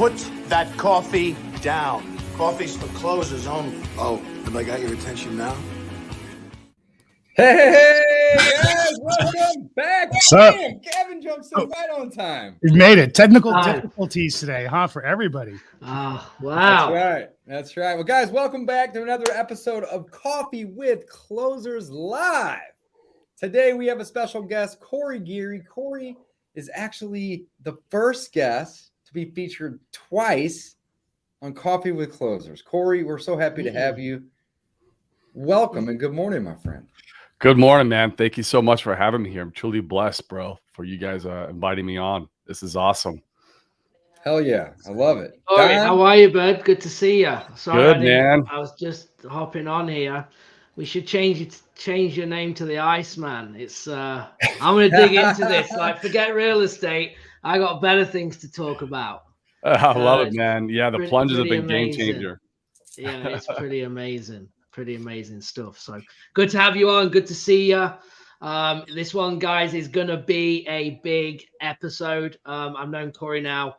Put that coffee down. Coffee's for closers only. Oh, have I got your attention now? Hey, guys, welcome back. What's up? Damn, Gavin jumps in right on time. We made it. Technical difficulties today, huh? For everybody. Oh, wow. That's right. That's right. Well, guys, welcome back to another episode of Coffee with Closers Live. Today, we have a special guest, Corey Geary. Corey is actually the first guest to be featured twice on Coffee with Closers. Corey, we're so happy to have you. Welcome and good morning, my friend. Good morning, man. Thank you so much for having me here. I'm truly blessed, bro, for you guys inviting me on. This is awesome. Hell yeah. I love it. All right, how are you, bud? Good to see you. Sorry, Good, man. I was just hopping on here. We should change your name to the Iceman. It's I'm gonna dig into this. Like, forget real estate. I got better things to talk about. I love it, man. Yeah, the pretty, plunges have been amazing. game changer. Yeah, it's pretty amazing. Pretty amazing stuff. So good to have you on. Good to see you. This one, guys, is gonna be a big episode. I've known Corey now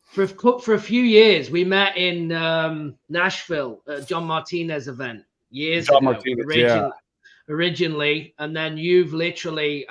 for a few years. We met in Nashville at John Martinez event years ago. Originally, and then you've literally.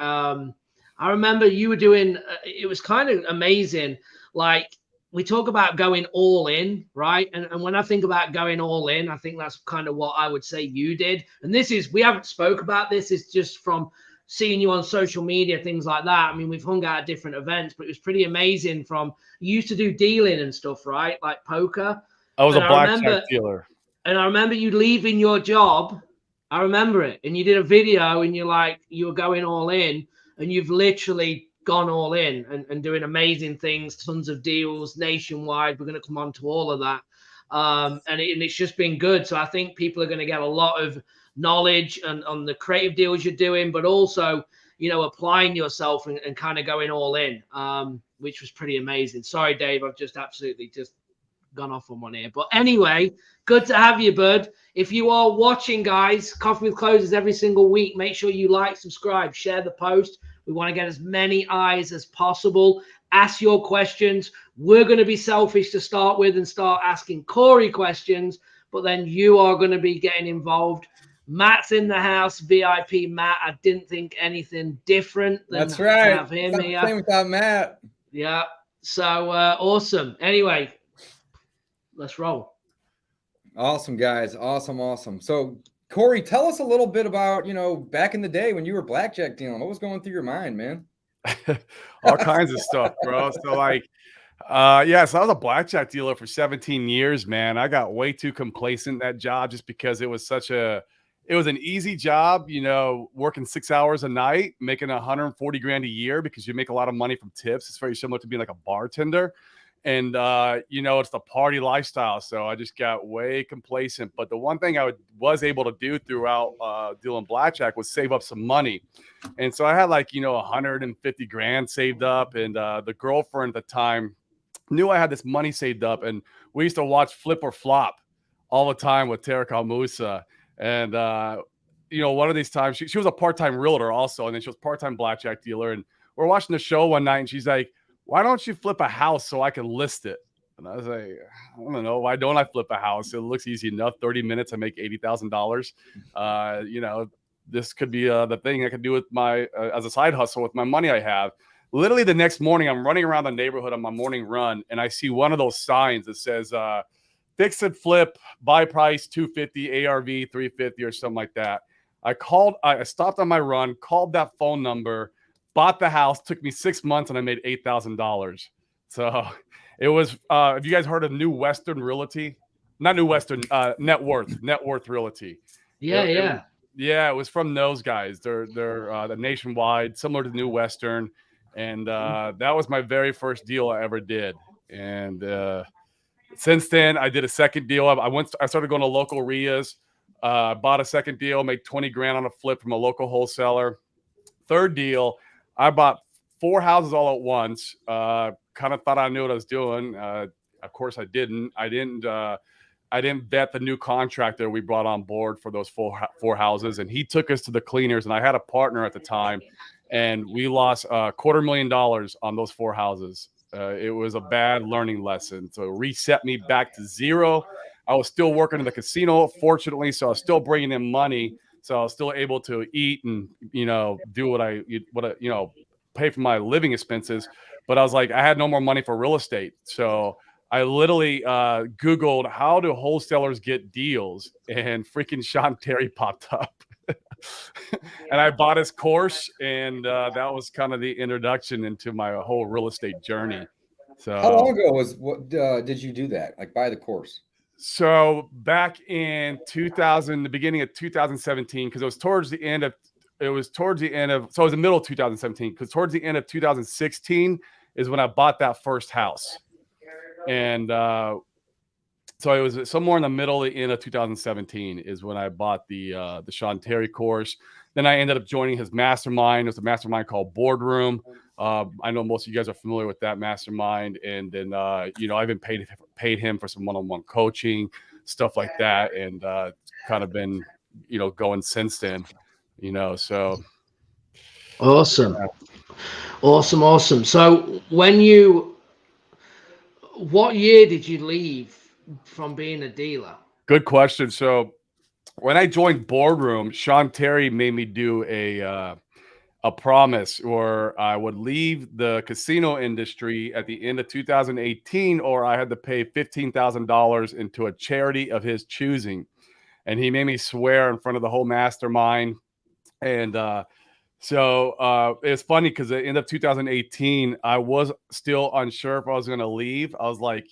I remember you were doing. It was kind of amazing. Like, we talk about going all in, right? And when I think about going all in, I think that's kind of what I would say you did. And we haven't spoke about this. It's just from seeing you on social media, things like that. I mean, we've hung out at different events, but it was pretty amazing. You used to do dealing and stuff, right? Like poker. I was a blackjack dealer. And I remember you leaving your job. I remember it. And you did a video and you were going all in, and you've literally gone all in and doing amazing things, tons of deals nationwide. We're going to come on to all of that. And it's just been good. So I think people are going to get a lot of knowledge on the creative deals you're doing, but also, applying yourself and kind of going all in, which was pretty amazing. Sorry, Dave, I've just absolutely just gone off on one here. But anyway, good to have you, bud. If you are watching, guys, Coffee with Closers every single week, make sure you like, subscribe, share the post. We want to get as many eyes as possible. Ask your questions. We're going to be selfish to start with and start asking Corey questions, but then you are going to be getting involved. Matt's in the house, VIP Matt. I didn't think anything different than That's right. have him here. Same without Matt. Yeah. So awesome. Anyway, let's roll. Awesome, guys. Awesome. So, Corey, tell us a little bit about, back in the day when you were blackjack dealing. What was going through your mind, man? All kinds of stuff, bro. So so I was a blackjack dealer for 17 years, man. I got way too complacent in that job just because it was an easy job, working 6 hours a night, making 140 grand a year because you make a lot of money from tips. It's very similar to being like a bartender. And, it's the party lifestyle. So I just got way complacent. But the one thing I was able to do throughout dealing blackjack was save up some money. And so I had 150 grand saved up. And the girlfriend at the time knew I had this money saved up. And we used to watch Flip or Flop all the time with Tarek Al-Musa. And, one of these times, she was a part-time realtor also. And then she was a part-time blackjack dealer. And we're watching the show one night and she's like, "Why don't you flip a house so I can list it?" And I was like, "I don't know. Why don't I flip a house? It looks easy enough. 30 minutes, I make $80,000. This could be the thing I could do with my as a side hustle with my money I have." Literally the next morning, I'm running around the neighborhood on my morning run, and I see one of those signs that says "Fix and Flip, buy price 250, ARV 350," or something like that. I stopped on my run, called that phone number, bought the house, took me 6 months, and I made $8,000. So it was, have you guys heard of New Western Realty? Not New Western, Net Worth Realty. Yeah. It was from those guys. They're nationwide, similar to New Western. And that was my very first deal I ever did. And since then, I did a second deal. I started going to local RIAs, bought a second deal, made 20 grand on a flip from a local wholesaler. Third deal, I bought 4 houses all at once. Kind of thought I knew what I was doing. Of course, I didn't. I didn't vet the new contractor we brought on board for those four houses, and he took us to the cleaners. And I had a partner at the time, and we lost $250,000 on those 4 houses. It was a bad learning lesson. So it reset me back to zero. I was still working in the casino, fortunately, so I was still bringing in money. So I was still able to eat and, do what I pay for my living expenses. But I was like, I had no more money for real estate. So I literally Googled how do wholesalers get deals, and freaking Sean Terry popped up. And I bought his course, and that was kind of the introduction into my whole real estate journey. So How long ago did you do that? Like buy the course? So back in 2000, the beginning of 2017, because it was towards the end of, so it was the middle of 2017, because towards the end of 2016 is when I bought that first house. And so it was somewhere in the middle of the end of 2017 is when I bought the Sean Terry course. Then I ended up joining his mastermind. It was a mastermind called Boardroom. I know most of you guys are familiar with that mastermind. And then, I've been paid him for some one-on-one coaching, stuff like that. And kind of been, going since then, so. Awesome. Yeah. Awesome. So what year did you leave from being a dealer? Good question. So when I joined Boardroom, Sean Terry made me do a promise, or I would leave the casino industry at the end of 2018, or I had to pay $15,000 into a charity of his choosing. And he made me swear in front of the whole mastermind. And so it's funny because at the end of 2018, I was still unsure if I was going to leave. I was like,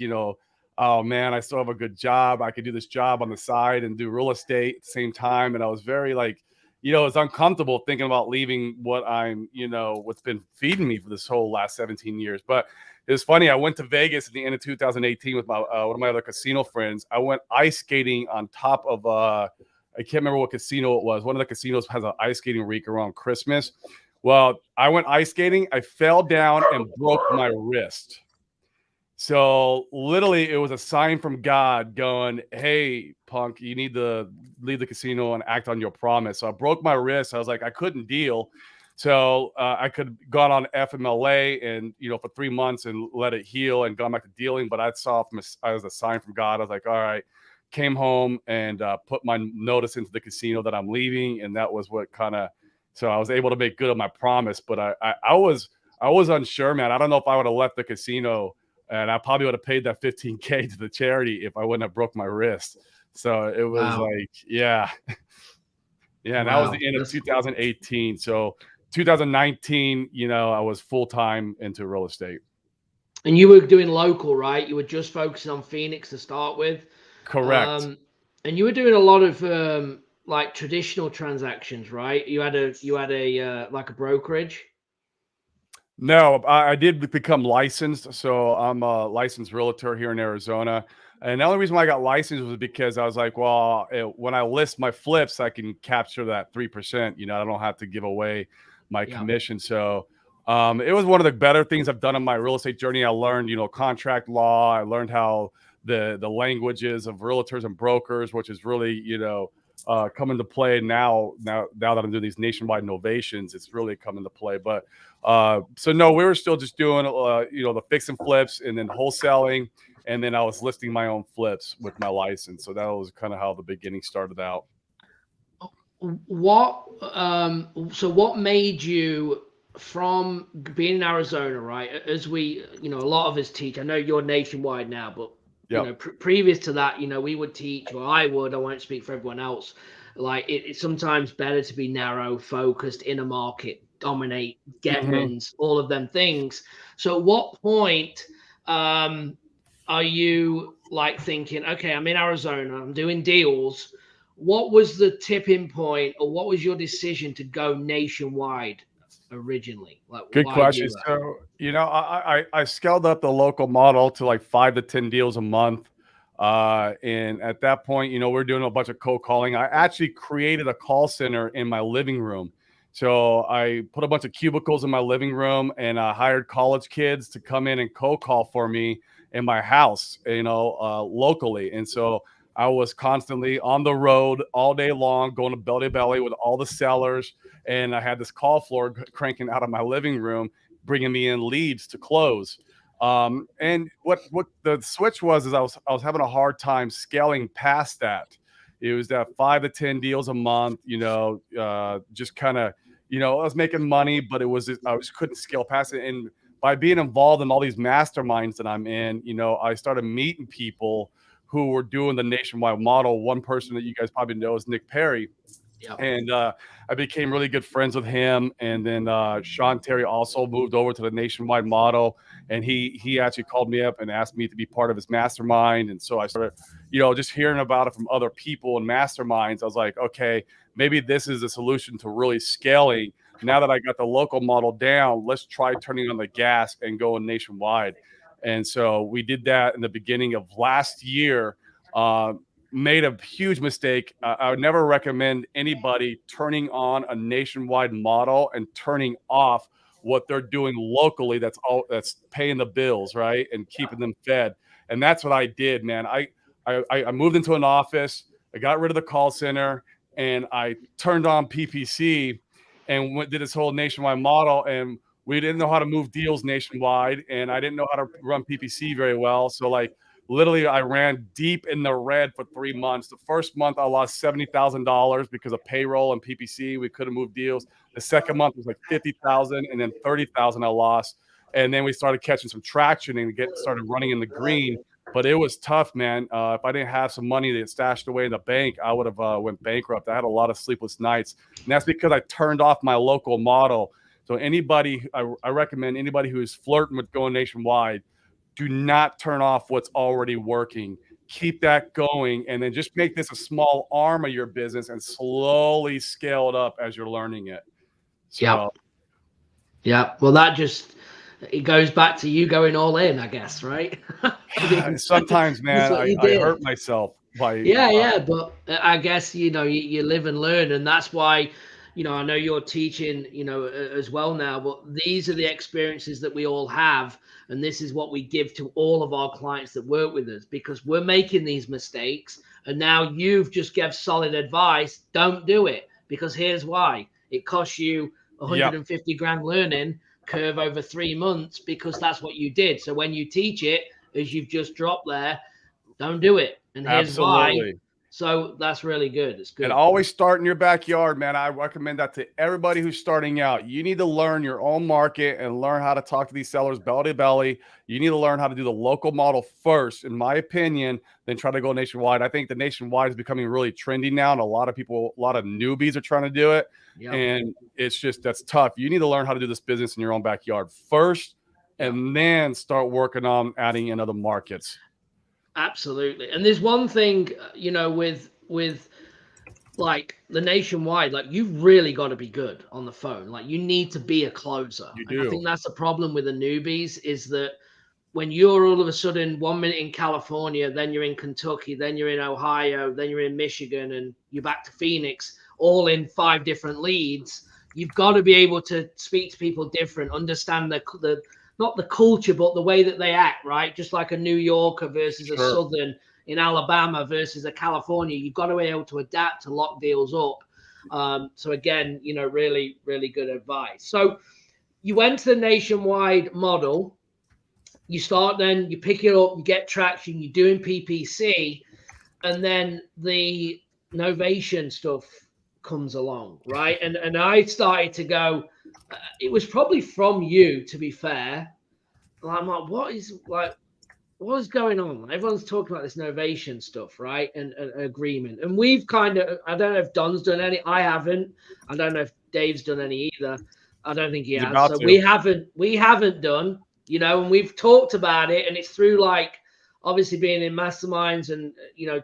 oh man, I still have a good job. I could do this job on the side and do real estate at the same time. And I was very like, it's uncomfortable thinking about leaving what I'm, what's been feeding me for this whole last 17 years. But it was funny. I went to Vegas at the end of 2018 with my one of my other casino friends. I went ice skating on top of I can't remember what casino it was. One of the casinos has an ice skating rink around Christmas. Well, I went ice skating. I fell down and broke my wrist. So literally it was a sign from God going, hey, punk, you need to leave the casino and act on your promise. So I broke my wrist. I was like, I couldn't deal. So I could have gone on FMLA and, for 3 months and let it heal and gone back to dealing. But I saw as a sign from God. I was like, all right, came home and put my notice into the casino that I'm leaving. And that was what so I was able to make good on my promise. But I was unsure, man. I don't know if I would have left the casino, and I probably would have paid that $15K to the charity if I wouldn't have broke my wrist. So it was like, yeah. Yeah. And that was the end of 2018. So 2019, I was full-time into real estate. And you were doing local, right? You were just focusing on Phoenix to start with. Correct. And you were doing a lot of like traditional transactions, right? You had a like a brokerage. No, I did become licensed. So I'm a licensed realtor here in Arizona. And the only reason why I got licensed was because I was like, well, when I list my flips, I can capture that 3%. I don't have to give away my commission. So it was one of the better things I've done in my real estate journey. I learned, contract law. I learned how the languages of realtors and brokers, which is really, come into play now that I'm doing these nationwide novations, it's really come into play. But so no, we were still just doing the fix and flips and then wholesaling, and then I was listing my own flips with my license. So that was kind of how the beginning started out. So what made you, from being in Arizona, right? As we, a lot of us teach. I know you're nationwide now, but previous to that, we would teach, or I won't speak for everyone else. Like it's sometimes better to be narrow, focused in a market, dominate, get wins, all of them things. So at what point are you like thinking, okay, I'm in Arizona, I'm doing deals. What was the tipping point, or what was your decision to go nationwide originally? Like, good question. So, I scaled up the local model to like 5 to 10 deals a month. And at that point, we're doing a bunch of cold calling. I actually created a call center in my living room. So I put a bunch of cubicles in my living room, and I hired college kids to come in and cold call for me in my house, locally. And so I was constantly on the road all day long, going to belly to belly with all the sellers. And I had this call floor cranking out of my living room, bringing me in leads to close. And what the switch was is I was having a hard time scaling past that. It was that 5 to 10 deals a month, just kind of, I was making money, but I just couldn't scale past it. And by being involved in all these masterminds that I'm in, I started meeting people who were doing the nationwide model. One person that you guys probably know is Nick Perry. Yeah. And I became really good friends with him. And then Sean Terry also moved over to the nationwide model. And he actually called me up and asked me to be part of his mastermind. And so I started, just hearing about it from other people and masterminds. I was like, okay, maybe this is a solution to really scaling. Now that I got the local model down, let's try turning on the gas and going nationwide. And so we did that in the beginning of last year. Made a huge mistake. I would never recommend anybody turning on a nationwide model and turning off what they're doing locally. That's paying the bills, right, and keeping them fed. And that's what I did, man. I moved into an office. I got rid of the call center, and I turned on PPC and did this whole nationwide model. And we didn't know how to move deals nationwide, and I didn't know how to run PPC very well. So literally, I ran deep in the red for 3 months. The first month, I lost $70,000 because of payroll and PPC. We couldn't move deals. The second month was like $50,000, and then $30,000 I lost. And then we started catching some traction and started running in the green. But it was tough, man. If I didn't have some money that stashed away in the bank, I would have went bankrupt. I had a lot of sleepless nights, and that's because I turned off my local model. So I recommend anybody who is flirting with going nationwide, do not turn off what's already working. Keep that going, and then just make this a small arm of your business and slowly scale it up as you're learning it. So, yeah. Well, it goes back to you going all in, I guess, right? Sometimes, man, I hurt myself by. Yeah. But I guess, you live and learn, and that's why, I know you're teaching, as well now, but these are the experiences that we all have. And this is what we give to all of our clients that work with us, because we're making these mistakes. And now you've just given solid advice. Don't do it, because here's why. It costs you 150 grand learning curve over 3 months, because that's what you did. So when you teach it, as you've just dropped there, don't do it. And here's why. So that's really good. It's good. And always start in your backyard, man. I recommend that to everybody who's starting out. You need to learn your own market and learn how to talk to these sellers belly to belly. You need to learn how to do the local model first, in my opinion, then try to go nationwide. I think the nationwide is becoming really trendy now, and a lot of newbies are trying to do it. Yep. And that's tough. You need to learn how to do this business in your own backyard first, and then start working on adding in other markets. Absolutely. And there's one thing, with like the nationwide, like you've really got to be good on the phone. Like you need to be a closer. You do. And I think that's the problem with the newbies, is that when you're all of a sudden 1 minute in California, then you're in Kentucky, then you're in Ohio, then you're in Michigan, and you're back to Phoenix, all in 5 different leads, you've got to be able to speak to people different, understand the not the culture, but the way that they act, right? Just like a New Yorker versus a Southern in Alabama versus a California. You've got to be able to adapt to lock deals up. So again, really, really good advice. So you went to the nationwide model. You start, then you pick it up, you get traction, you're doing PPC, and then the Novation stuff comes along, right? And I started to go, it was probably from you, to be fair. I'm like, what is going on? Everyone's talking about this Novation stuff, right? And agreement. And we've kind of, I don't know if Don's done any. I haven't. I don't know if Dave's done any either. I don't think he has. So we haven't done, and we've talked about it, and it's through obviously being in masterminds and,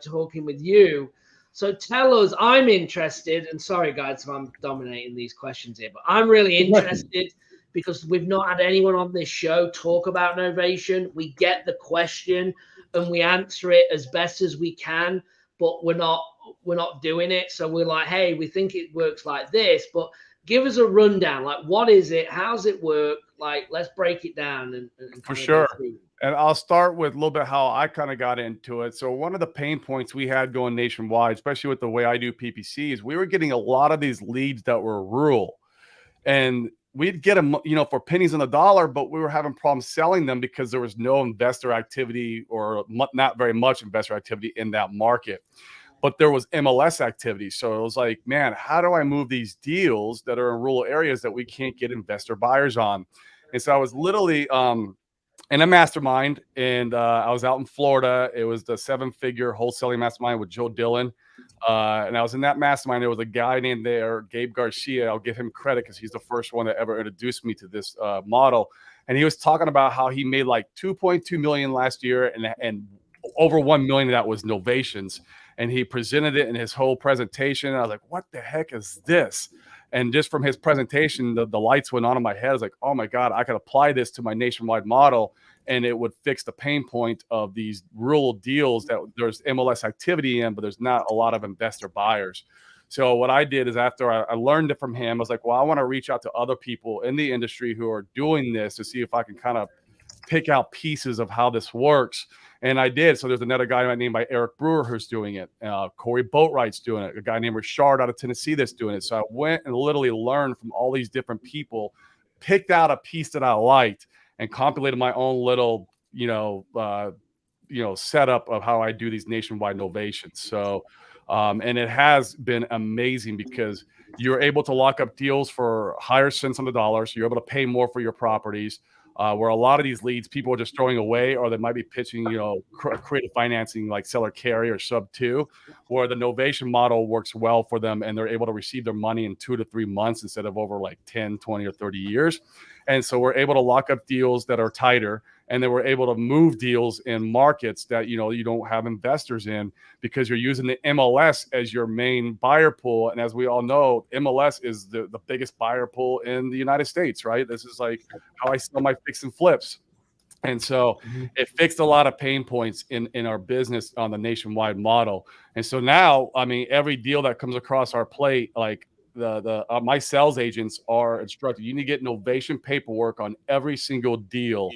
talking with you. So tell us, I'm interested, and sorry guys if I'm dominating these questions here, but I'm really interested because we've not had anyone on this show talk about Novation. We get the question and we answer it as best as we can, but we're not doing it. So we're like, hey, we think it works like this, but give us a rundown. Like, what is it? How's it work? Like, let's break it down. And for sure. And I'll start with a little bit how I kind of got into it. So one of the pain points we had going nationwide, especially with the way I do PPC, is we were getting a lot of these leads that were rural. And we'd get them, for pennies on the dollar, but we were having problems selling them because there was no investor activity or not very much investor activity in that market. But there was MLS activity. So it was like, man, how do I move these deals that are in rural areas that we can't get investor buyers on? And so I was literally in a mastermind, and I was out in Florida. It was the 7-figure wholesaling mastermind with Joe Dillon. And I was in that mastermind. There was a guy named there, Gabe Garcia. I'll give him credit because he's the first one that ever introduced me to this model. And he was talking about how he made like 2.2 million last year, and over 1 million of that was novations. And he presented it in his whole presentation. And I was like, what the heck is this? And just from his presentation, the lights went on in my head. I was like, oh my God, I could apply this to my nationwide model, and it would fix the pain point of these rural deals that there's MLS activity in, but there's not a lot of investor buyers. So what I did is, after I learned it from him, I was like, well, I want to reach out to other people in the industry who are doing this to see if I can kind of pick out pieces of how this works. And I did. So there's another guy named by Eric Brewer who's doing it. Corey Boatwright's doing it. A guy named Richard out of Tennessee that's doing it. So I went and literally learned from all these different people, picked out a piece that I liked, and compilated my own little, setup of how I do these nationwide novations. So, and it has been amazing because you're able to lock up deals for higher cents on the dollar. So you're able to pay more for your properties. Where a lot of these leads people are just throwing away, or they might be pitching, creative financing like seller carry or sub 2, where the novation model works well for them, and they're able to receive their money in 2 to 3 months instead of over like 10, 20, or 30 years. And so we're able to lock up deals that are tighter, and then we're able to move deals in markets that, you don't have investors in, because you're using the MLS as your main buyer pool. And as we all know, MLS is the biggest buyer pool in the United States, right? This is like how I sell my fix and flips. And so it fixed a lot of pain points in our business on the nationwide model. And so now, I mean, every deal that comes across our plate, like my sales agents are instructed, you need to get novation paperwork on every single deal.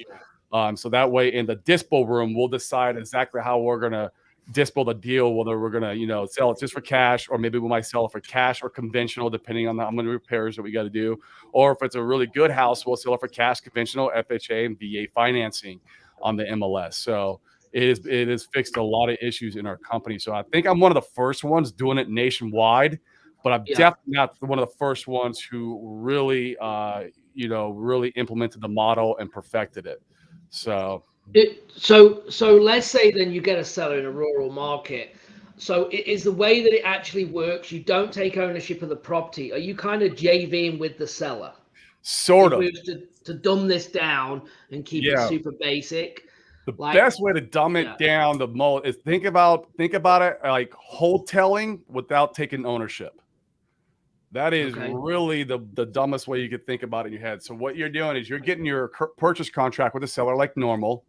So that way in the dispo room, we'll decide exactly how we're going to dispo the deal, whether we're going to, sell it just for cash, or maybe we might sell it for cash or conventional, depending on how many repairs that we got to do. Or if it's a really good house, we'll sell it for cash, conventional, FHA, and VA financing on the MLS. So it has fixed a lot of issues in our company. So I think I'm one of the first ones doing it nationwide, but I'm definitely not one of the first ones who really, really implemented the model and perfected it. So let's say then you get a seller in a rural market. So it is the way that it actually works. You don't take ownership of the property. Are you kind of JVing with the seller? Sort of. To dumb this down and keep it super basic. The best way to dumb it down the most is think about it like wholesaling without taking ownership. That is really the dumbest way you could think about it in your head. So what you're doing is you're getting your purchase contract with the seller like normal,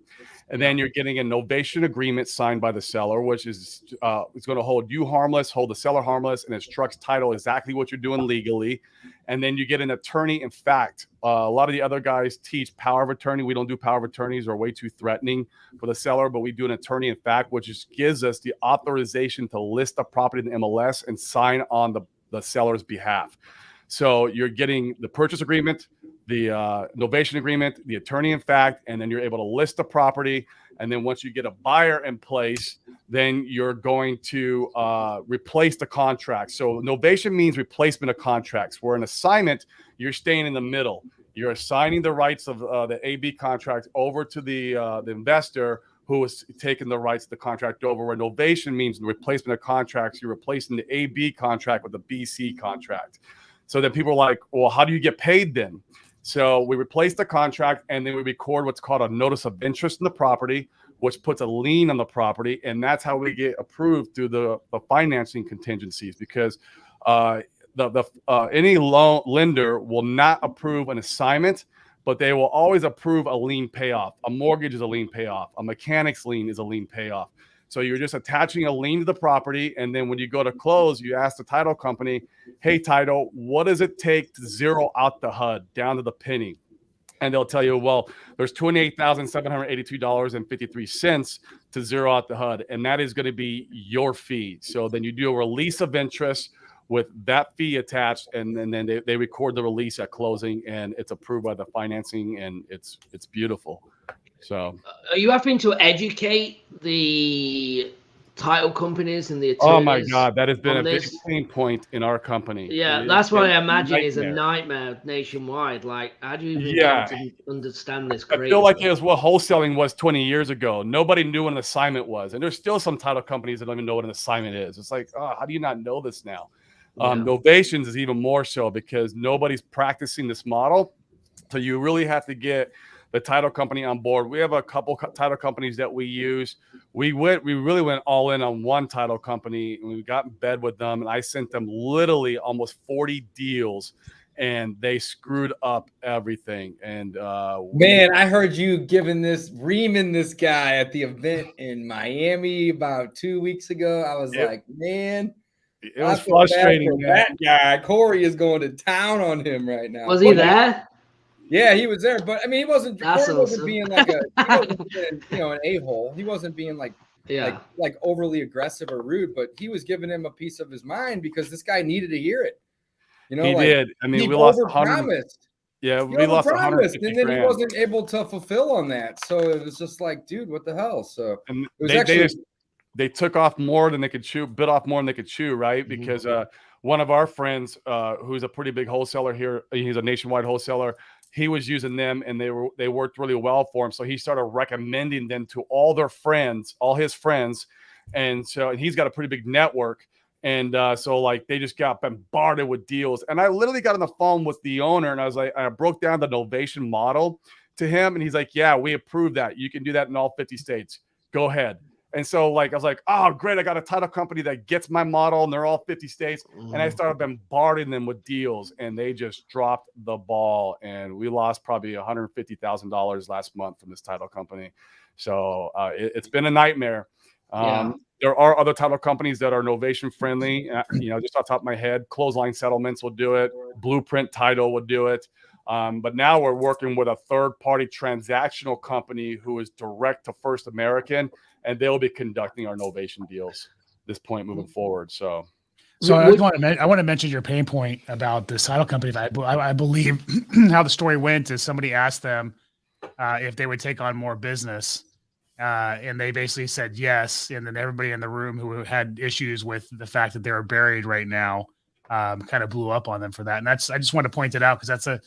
and then you're getting a novation agreement signed by the seller, which is it's going to hold you harmless, hold the seller harmless, and instructs title exactly what you're doing legally. And then you get an attorney in fact. A lot of the other guys teach power of attorney. We don't do power of attorneys, they're way too threatening for the seller, but we do an attorney in fact, which just gives us the authorization to list the property in the MLS and sign on the seller's behalf. So you're getting the purchase agreement, the novation agreement, the attorney in fact, and then you're able to list the property. And then once you get a buyer in place, then you're going to replace the contract. So novation means replacement of contracts, where an assignment, you're staying in the middle. You're assigning the rights of the AB contract over to the investor, who is taking the rights of the contract over. Where novation means the replacement of contracts, you're replacing the AB contract with the BC contract. So then people are like, well, how do you get paid then? So we replace the contract, and then we record what's called a notice of interest in the property, which puts a lien on the property. And that's how we get approved through the financing contingencies, because any loan lender will not approve an assignment, but they will always approve a lien payoff. A mortgage is a lien payoff. A mechanic's lien is a lien payoff. So you're just attaching a lien to the property, and then when you go to close, you ask the title company, hey, title, what does it take to zero out the HUD down to the penny? And they'll tell you, well, there's $28,782.53 to zero out the HUD, and that is going to be your fee. So then you do a release of interest, with that fee attached, and then they record the release at closing, and it's approved by the financing, and it's beautiful. So, are you having to educate the title companies and the attorneys? oh my God, that has been a big this? pain point in our company. Yeah, that's what I imagine is a nightmare nationwide. Like, how do you even get to understand this? I feel like it was what wholesaling was 20 years ago. Nobody knew what an assignment was, and there's still some title companies that don't even know what an assignment is. It's like, oh, how do you not know this now? Novations is even more so because nobody's practicing this model, so you really have to get the title company on board. We have a couple title companies that we use. We really went all in on one title company, and we got in bed with them, and I sent them literally almost 40 deals, and they screwed up everything. And man, I heard you reaming this guy at the event in Miami about 2 weeks ago. I was like, man, it was frustrating. That guy, Corey, is going to town on him right now. Was he there? Yeah, he was there, but I mean, Corey awesome. wasn't being like an a-hole. He wasn't being like overly aggressive or rude, but he was giving him a piece of his mind because this guy needed to hear it. You know, he did. I mean, we lost promised. Yeah, we lost 150 and then he wasn't able to fulfill on that. So it was just like, dude, what the hell? So and they took off more than they could chew, bit off more than they could chew, right? Because one of our friends, who's a pretty big wholesaler here, he's a nationwide wholesaler. He was using them, and they worked really well for him. So he started recommending them to all his friends, and so he's got a pretty big network. And so like they just got bombarded with deals. And I literally got on the phone with the owner, and I broke down the Novation model to him, and he's like, "Yeah, we approve that. You can do that in all 50 states. Go ahead." And so like I was like, "Oh, great! I got a title company that gets my model, and they're all 50 states." And I started bombarding them with deals, and they just dropped the ball, and we lost probably $150,000 last month from this title company. So it's been a nightmare. There are other title companies that are Novation friendly. Just off the top of my head, Clothesline Settlements will do it. Blueprint Title will do it. But now we're working with a third-party transactional company who is direct to First American, and they'll be conducting our Novation deals this point moving forward. So I want to mention your pain point about this title company. I believe how the story went is somebody asked them if they would take on more business. And they basically said yes. And then everybody in the room who had issues with the fact that they were buried right now kind of blew up on them for that. And I just want to point it out because that's a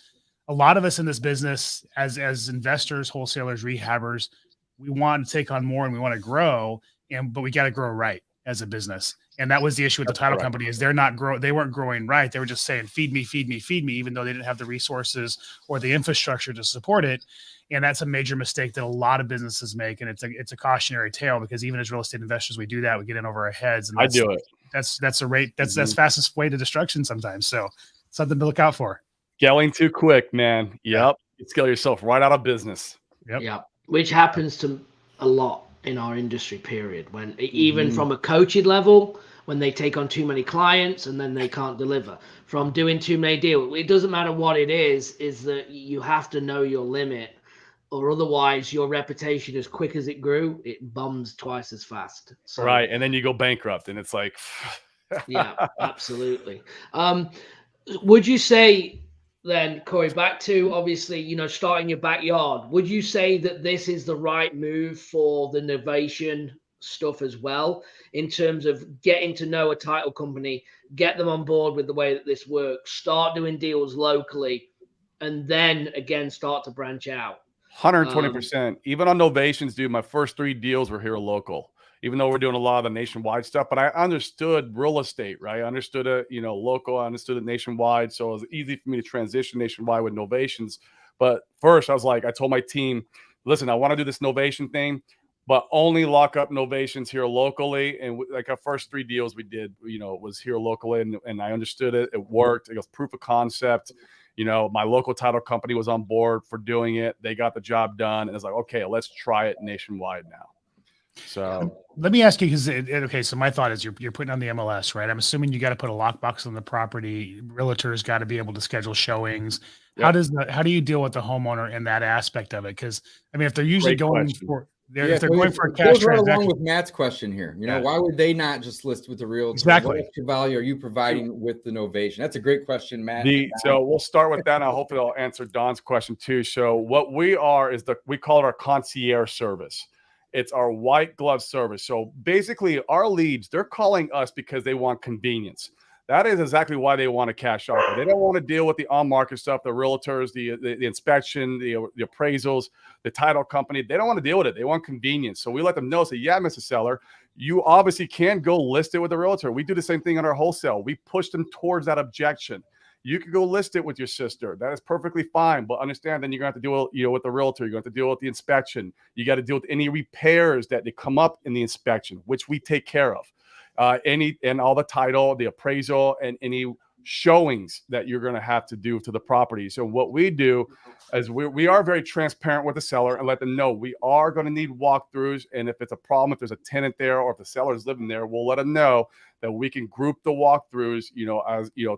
lot of us in this business as investors, wholesalers, rehabbers, we want to take on more and we want to grow, but we got to grow right as a business. And that was the issue with the title company is they weren't growing right. They were just saying, feed me, feed me, feed me, even though they didn't have the resources or the infrastructure to support it. And that's a major mistake that a lot of businesses make. And it's a cautionary tale because even as real estate investors, we do that. We get in over our heads. And I do it. That's fastest way to destruction sometimes. So something to look out for. Scaling too quick, man. Yep. You scale yourself right out of business. Yep. Which happens to a lot in our industry, period. When even from a coaching level, when they take on too many clients and then they can't deliver from doing too many deals, it doesn't matter what it is that you have to know your limit, or otherwise your reputation, as quick as it grew, it bums twice as fast. So, right. And then you go bankrupt and it's like, yeah, absolutely. Would you say then, Corey, back to obviously, starting your backyard, would you say that this is the right move for the Novation stuff as well, in terms of getting to know a title company, get them on board with the way that this works, start doing deals locally, and then again, start to branch out? 120%. Even on Novations, dude, my first 3 deals were here local, even though we're doing a lot of the nationwide stuff. But I understood real estate, right? I understood it, local. I understood it nationwide. So it was easy for me to transition nationwide with Novations. But first, I told my team, listen, I want to do this Novation thing, but only lock up Novations here locally. And like our first 3 deals we did, was here locally, and I understood it. It worked. It was proof of concept. My local title company was on board for doing it. They got the job done. And it's like, okay, let's try it nationwide now. So let me ask you, because so my thought is you're putting on the MLS, right? I'm assuming you got to put a lockbox on the property. Realtors got to be able to schedule showings. Yep. How do you deal with the homeowner in that aspect of it? Because I mean, if they're usually if they're so going for a it cash goes right along transaction. with Matt's question here. You know, Yeah. why would they not just list with the realtor? Exactly. What extra value are you providing with the Novation? That's a great question, Matt. So we'll start with that. And I hope it'll answer Don's question too. So what we are is we call it our concierge service. It's our white glove service. So basically our leads, they're calling us because they want convenience. That is exactly why they want a cash offer. They don't want to deal with the on-market stuff, the realtors, the inspection, the appraisals, the title company. They don't want to deal with it. They want convenience. So we let them know, say, yeah, Mr. Seller, you obviously can go list it with the realtor. We do the same thing on our wholesale. We push them towards that objection. You can go list it with your sister. That is perfectly fine. But understand, then you're going to have to deal with the realtor. You're going to have to deal with the inspection. You got to deal with any repairs that they come up in the inspection, which we take care of. And all the title, the appraisal, and any showings that you're going to have to do to the property. So what we do is we are very transparent with the seller and let them know we are going to need walkthroughs. And if it's a problem, if there's a tenant there or if the seller is living there, we'll let them know that we can group the walkthroughs,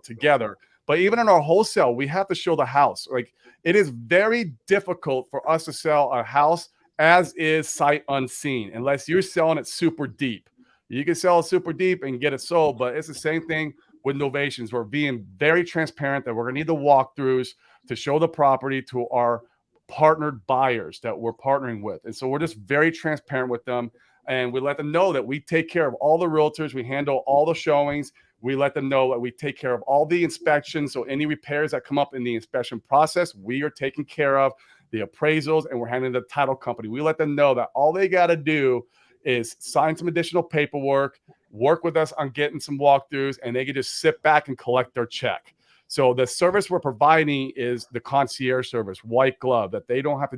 together. But even in our wholesale, we have to show the house. Like, it is very difficult for us to sell a house as is sight unseen, unless you're selling it super deep. You can sell it super deep and get it sold, but it's the same thing with Novations. We're being very transparent that we're going to need the walkthroughs to show the property to our partnered buyers that we're partnering with. And so we're just very transparent with them. And we let them know that we take care of all the realtors. We handle all the showings. We let them know that we take care of all the inspections. So any repairs that come up in the inspection process, we are taking care of the appraisals, and we're handling the title company. We let them know that all they got to do is sign some additional paperwork, work with us on getting some walkthroughs, and they can just sit back and collect their check. So the service we're providing is the concierge service, white glove, that they don't have to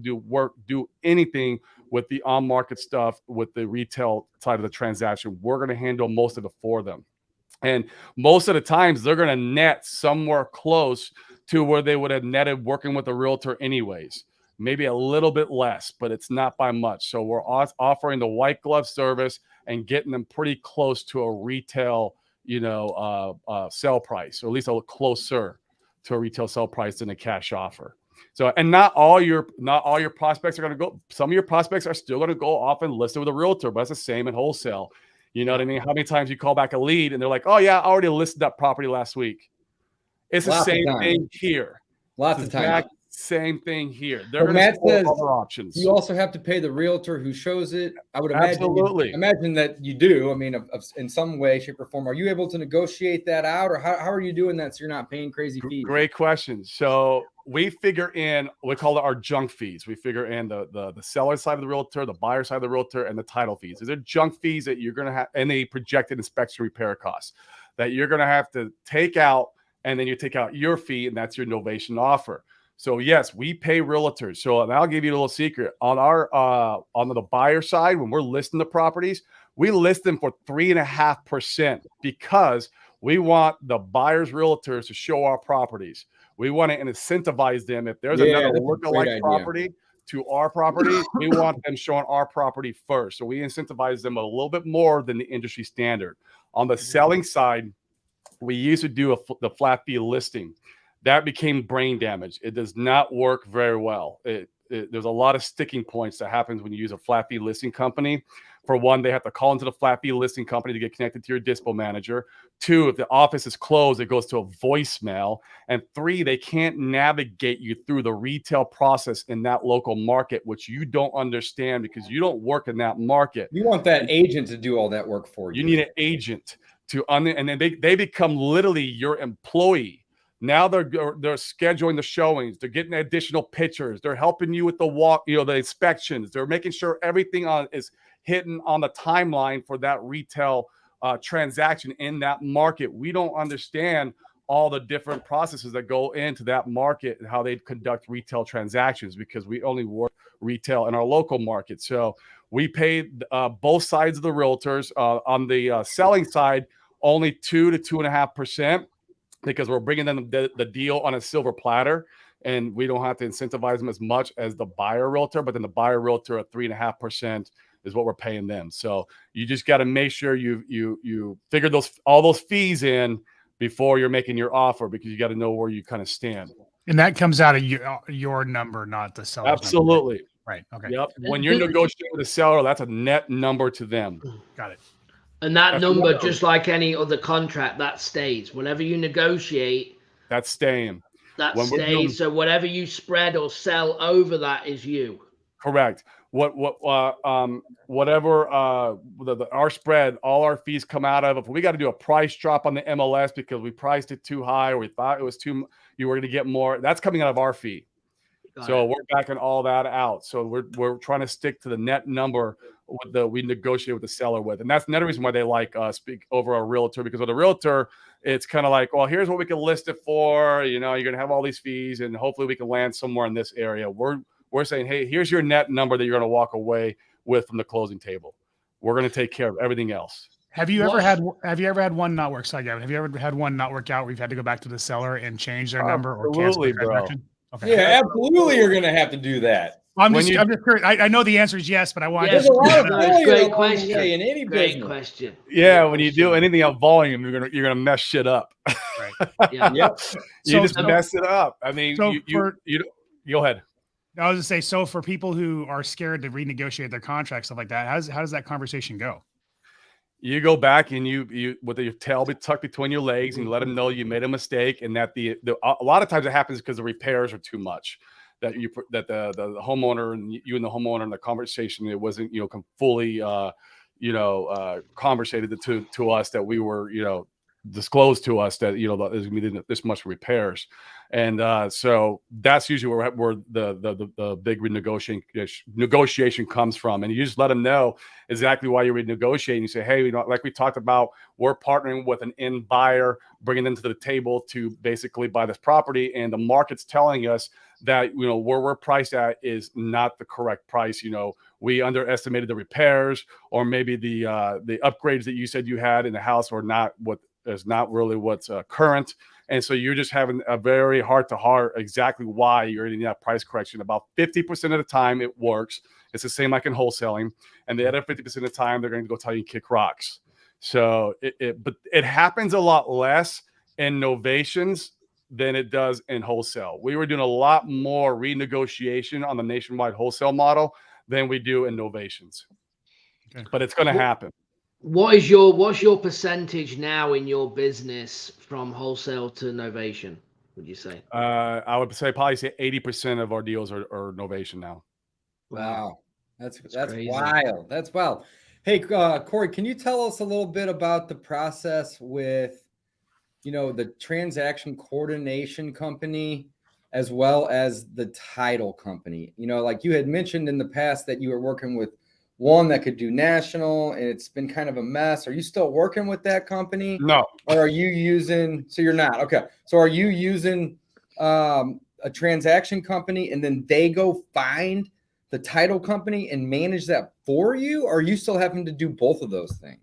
do anything with the on-market stuff, with the retail side of the transaction. We're going to handle most of it for them. And most of the times they're going to net somewhere close to where they would have netted working with a realtor anyways. Maybe a little bit less, but it's not by much. So we're offering the white glove service and getting them pretty close to a retail, sell price, or at least a little closer to a retail sell price than a cash offer. So, and not all your prospects are going to go. Some of your prospects are still going to go off and list it with a realtor, but it's the same in wholesale. You know what I mean? How many times you call back a lead and they're like, "Oh yeah, I already listed that property last week." It's the same thing here. Lots of times. Same thing here. They're going Matt to says other options. you also have to pay the realtor who shows it. I would imagine. Absolutely. Imagine that you do. I mean, in some way, shape, or form. Are you able to negotiate that out, or how are you doing that so you're not paying crazy fees? Great question. So we figure in, we call it our junk fees. We figure in the seller side of the realtor, the buyer side of the realtor, and the title fees. These are junk fees that you're going to have, and the projected inspection repair costs that you're going to have to take out, and then you take out your fee, and that's your Novation offer. So yes, we pay realtors. So, and I'll give you a little secret on our on the buyer side, when we're listing the properties, we list them for 3.5% because we want the buyer's realtors to show our properties. We want to incentivize them. If there's another lookalike property to our property, we want them showing our property first. So we incentivize them a little bit more than the industry standard. On the selling side, we used to do the flat fee listing. That became brain damage. It does not work very well. There's a lot of sticking points that happens when you use a flat fee listing company. For one, they have to call into the flat fee listing company to get connected to your dispo manager. Two, if the office is closed, it goes to a voicemail. And three, they can't navigate you through the retail process in that local market, which you don't understand because you don't work in that market. You want that agent to do all that work for you. You need an agent and then they become literally your employee. Now they're scheduling the showings. They're getting additional pictures. They're helping you with the inspections. They're making sure everything is hitting on the timeline for that retail transaction in that market. We don't understand all the different processes that go into that market and how they conduct retail transactions because we only work retail in our local market. So we pay both sides of the realtors. On the selling side, only 2 to 2.5%. Because we're bringing them the deal on a silver platter, and we don't have to incentivize them as much as the buyer realtor. But then the buyer realtor at 3.5% is what we're paying them. So you just got to make sure you figure all those fees in before you're making your offer, because you got to know where you kind of stand. And that comes out of your number, not the seller's Absolutely. number. Right. Okay. Yep. When you're negotiating with a seller, that's a net number to them. Got it. And that That's number, another- just like any other contract, that stays. Whenever you negotiate, That's staying. that When we're stays. doing- So whatever you spread or sell over that is you. Correct. Whatever our spread, all our fees come out of. If we got to do a price drop on the MLS because we priced it too high or we thought it was too, you were going to get more. That's coming out of our fee. So we're backing all that out. So we're trying to stick to the net number we negotiate with the seller with, and that's another reason why they like speak over a realtor, because with a realtor, it's kind of like, well, here's what we can list it for. You know, you're going to have all these fees, and hopefully we can land somewhere in this area. We're saying, hey, here's your net number that you're going to walk away with from the closing table. We're going to take care of everything else. Have you ever had one not work? Sorry, Gavin. Have you ever had one not work out where you've had to go back to the seller and change their number or cancel the transaction? Okay. Yeah, absolutely. You're going to have to do that. I'm just curious. I know the answer is yes, but I want Yes, to. There's a lot of no, failure great along the question. way in any Great business. question. Yeah, Great when you question. do anything on volume, you're gonna mess shit up. Right. Yeah. Yep. You just mess it up. I mean, So you go ahead. I was to say, so for people who are scared to renegotiate their contracts, stuff like that, how does that conversation go? You go back and you with your tail tucked between your legs, and you let them know you made a mistake, and that a lot of times it happens because the repairs are too much. That the homeowner and you and the homeowner in the conversation, it wasn't fully conversated to us, that we were disclosed to us that there's gonna be this much repairs, and so that's usually where the big negotiation comes from, and you just let them know exactly why you're renegotiating. You say, hey, like we talked about, we're partnering with an end buyer, bringing them to the table to basically buy this property, and the market's telling us that where we're priced at is not the correct price. We underestimated the repairs, or maybe the upgrades that you said you had in the house are not really what's current. And so you're just having a very heart-to-heart exactly why you're in that price correction. About 50% of the time it works. It's the same like in wholesaling. And the other 50% of the time they're going to go tell you kick rocks. So but it happens a lot less in novations than it does in wholesale. We were doing a lot more renegotiation on the nationwide wholesale model than we do in novations. Okay. But it's going to happen. What's your percentage now in your business from wholesale to novation, would you say? I would probably say 80% of our deals are novation now. Wow. That's crazy. wild. That's wild. Hey, Corey, can you tell us a little bit about the process with the transaction coordination company as well as the title company? Like you had mentioned in the past that you were working with one that could do national, and it's been kind of a mess. Are you still working with that company? No. Or are you using, so you're not, okay. So are you using a transaction company and then they go find the title company and manage that for you? Or are you still having to do both of those things?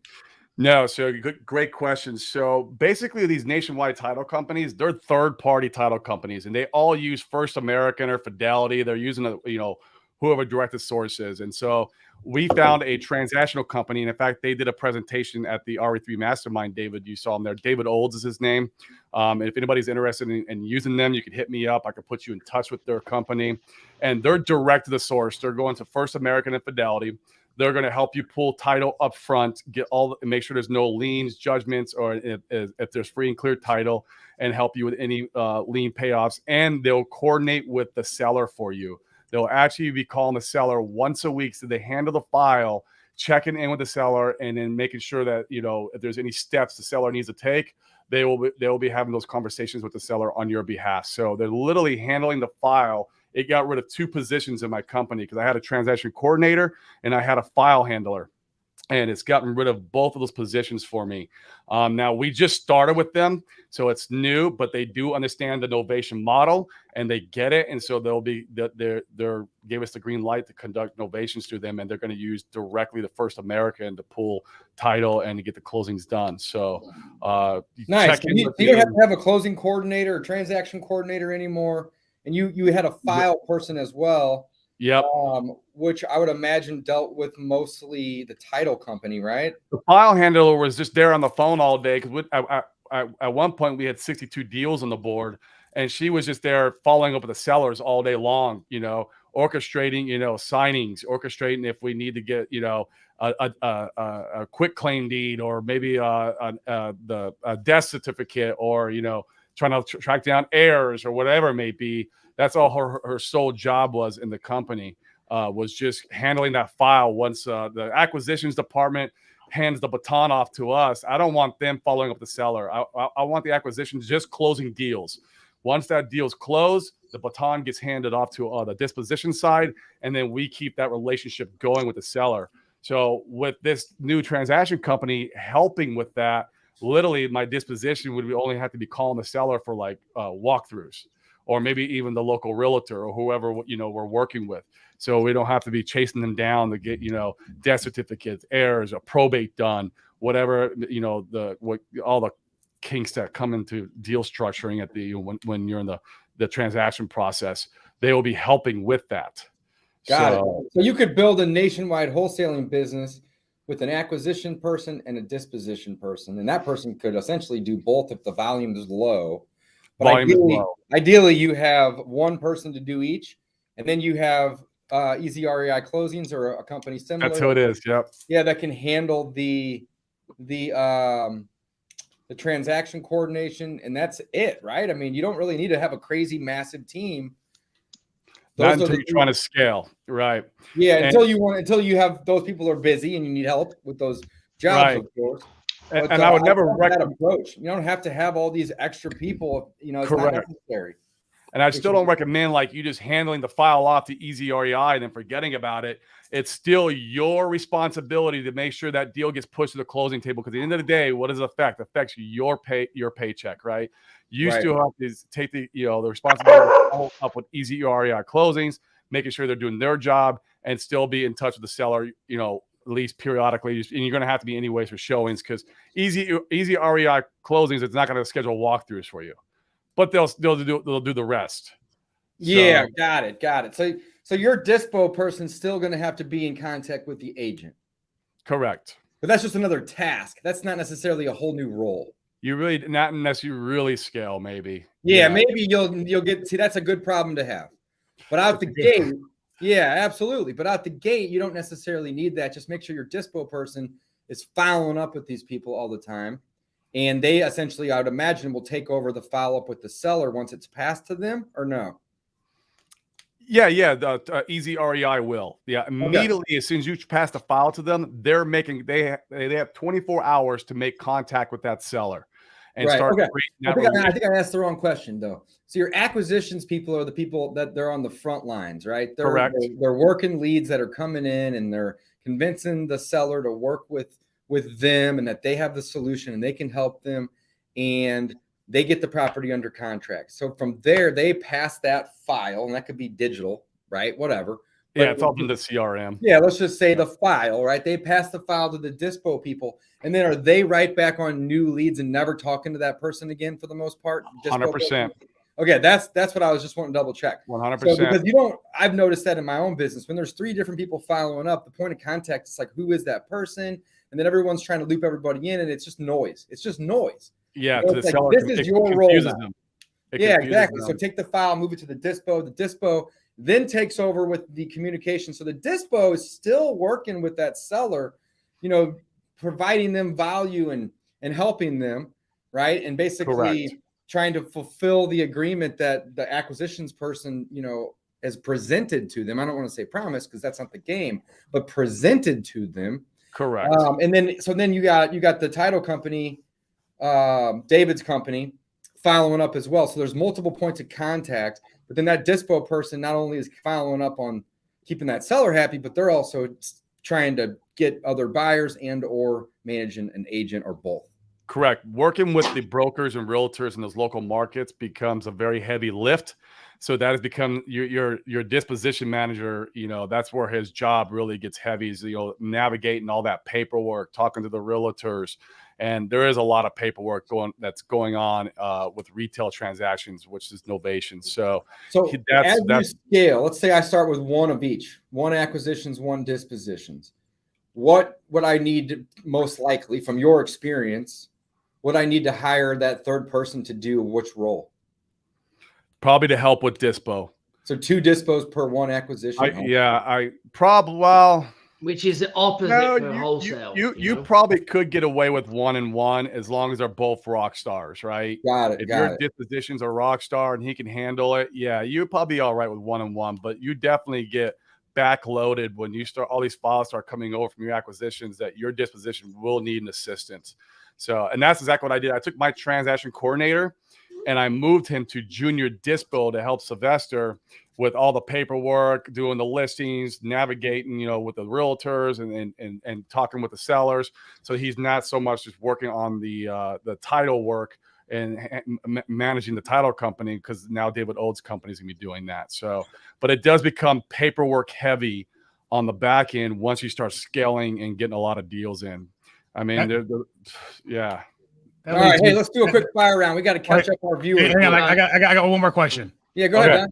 No, so great question. So basically these nationwide title companies, they're third-party title companies, and they all use First American or Fidelity. They're using whoever directed source is. And so we found a transactional company, and in fact, they did a presentation at the RE3 Mastermind. David, you saw him there. David Olds is his name. And if anybody's interested in using them, you can hit me up. I could put you in touch with their company, and they're direct to the source. They're going to First American and Fidelity. They're going to help you pull title up front, make sure there's no liens, judgments, or if there's free and clear title, and help you with any lien payoffs. And they'll coordinate with the seller for you. They'll actually be calling the seller once a week, so they handle the file, checking in with the seller, and then making sure that if there's any steps the seller needs to take, they will be having those conversations with the seller on your behalf. So they're literally handling the file. It got rid of 2 positions in my company because I had a transaction coordinator and I had a file handler, and it's gotten rid of both of those positions for me. Now we just started with them, so it's new, but they do understand the novation model and they get it. And so they're gave us the green light to conduct novations through them, and they're going to use directly the First American to pull title and to get the closings done. So nice. You don't have to have a closing coordinator or transaction coordinator anymore. And you had a file person as well. Yep. Which I would imagine dealt with mostly the title company, right? The file handler was just there on the phone all day because at one point we had 62 deals on the board, and she was just there following up with the sellers all day long, orchestrating, signings, orchestrating if we need to get, a quick claim deed, or maybe the death certificate, or, trying to track down heirs or whatever it may be. That's all her sole job was in the company, was just handling that file. Once the acquisitions department hands the baton off to us, I don't want them following up the seller. I want the acquisition just closing deals. Once that deal's closed, the baton gets handed off to the disposition side, and then we keep that relationship going with the seller. So with this new transaction company helping with that, literally my disposition would only have to be calling the seller for like walkthroughs, or maybe even the local realtor or whoever, we're working with. So we don't have to be chasing them down to get, death certificates, heirs, a probate done, whatever, all the kinks that come into deal structuring at the, when you're in the transaction process. They will be helping with that. Got it. So you could build a nationwide wholesaling business with an acquisition person and a disposition person, and that person could essentially do both if the volume is low. But ideally, you have one person to do each, and then you have easy REI closings or a company similar. That's who it is. Yep. Yeah, that can handle the transaction coordination, and that's it, right? I mean, you don't really need to have a crazy massive team. Not until you're trying to scale, right? Yeah, until you have those people are busy and you need help with those jobs, right. Of course. And I would never recommend that approach. You don't have to have all these extra people. It's correct. Not necessary. And I still don't recommend like you just handling the file off to easy REI and then forgetting about it. It's still your responsibility to make sure that deal gets pushed to the closing table. Because at the end of the day, what does it affect? It affects your paycheck, right? You still have to take the responsibility to follow up with easy REI closings, making sure they're doing their job, and still be in touch with the seller, at least periodically. And you're going to have to be anyways for showings, because easy REI closings, it's not going to schedule walkthroughs for you, but they'll do the rest. Yeah, got it. So your dispo person's still going to have to be in contact with the agent. Correct. But that's just another task. That's not necessarily a whole new role. You really, not unless you really scale, maybe. Yeah, maybe you'll get, see, that's a good problem to have. But out the gate, yeah, absolutely. But out the gate, you don't necessarily need that. Just make sure your dispo person is following up with these people all the time. And they essentially, I would imagine, will take over the follow-up with the seller once it's passed to them, or no? Yeah. The easy REI will. Yeah, immediately as soon as you pass the file to them, they have 24 hours to make contact with that seller and start. Okay. I think I asked the wrong question though. So your acquisitions people are the people that they're on the front lines, right? Correct. They're working leads that are coming in, and they're convincing the seller to work with them, and that they have the solution and they can help them, and they get the property under contract. So from there, they pass that file, and that could be digital, right? Whatever. But it's all in the CRM. Yeah, let's just say the file, right? They pass the file to the dispo people, and then are they right back on new leads and never talking to that person again for the most part? 100%. Okay, that's what I was just wanting to double check. 100%. So because I've noticed that in my own business, when there's 3 different people following up, the point of contact is like, who is that person? And then everyone's trying to loop everybody in, and it's just noise. It's just noise. Yeah, to the seller, this is your role now. Yeah, exactly. So take the file, move it to the dispo. The dispo then takes over with the communication. So the dispo is still working with that seller, providing them value and helping them, right? And basically trying to fulfill the agreement that the acquisitions person, has presented to them. I don't want to say promise, because that's not the game, but presented to them. Correct. And then you got the title company, David's company, following up as well. So there's multiple points of contact, but then that dispo person not only is following up on keeping that seller happy, but they're also trying to get other buyers and or managing an agent or both. Correct. Working with the brokers and realtors in those local markets becomes a very heavy lift. So that has become your disposition manager. That's where his job really gets heavy, is, navigating all that paperwork, talking to the realtors. And there is a lot of paperwork that's going on with retail transactions, which is Novation. So as you scale, let's say I start with one of each, one acquisitions, one dispositions. What would I need most likely, from your experience, would I need to hire that third person to do which role? Probably to help with dispo. So 2 dispos per 1 acquisition. Which is the opposite No, for wholesale. you know? probably could get away with 1 and 1 as long as they're both rock stars, right? Got it. If got your it. disposition's a rock star and he can handle it, yeah, you're probably all right with 1 and 1, but you definitely get backloaded when you start all these files start coming over from your acquisitions that your disposition will need an assistance. So, and that's exactly what I did. I took my transaction coordinator and I moved him to junior dispo to help Sylvester with all the paperwork, doing the listings, navigating, with the realtors and talking with the sellers. So he's not so much just working on the title work and managing the title company, because now David Old's company is going to be doing that. So, but it does become paperwork heavy on the back end once you start scaling and getting a lot of deals in. I mean, yeah. All right, hey, let's do a quick fire round. We got to catch up our viewers. I got one more question. Yeah, go ahead, Don.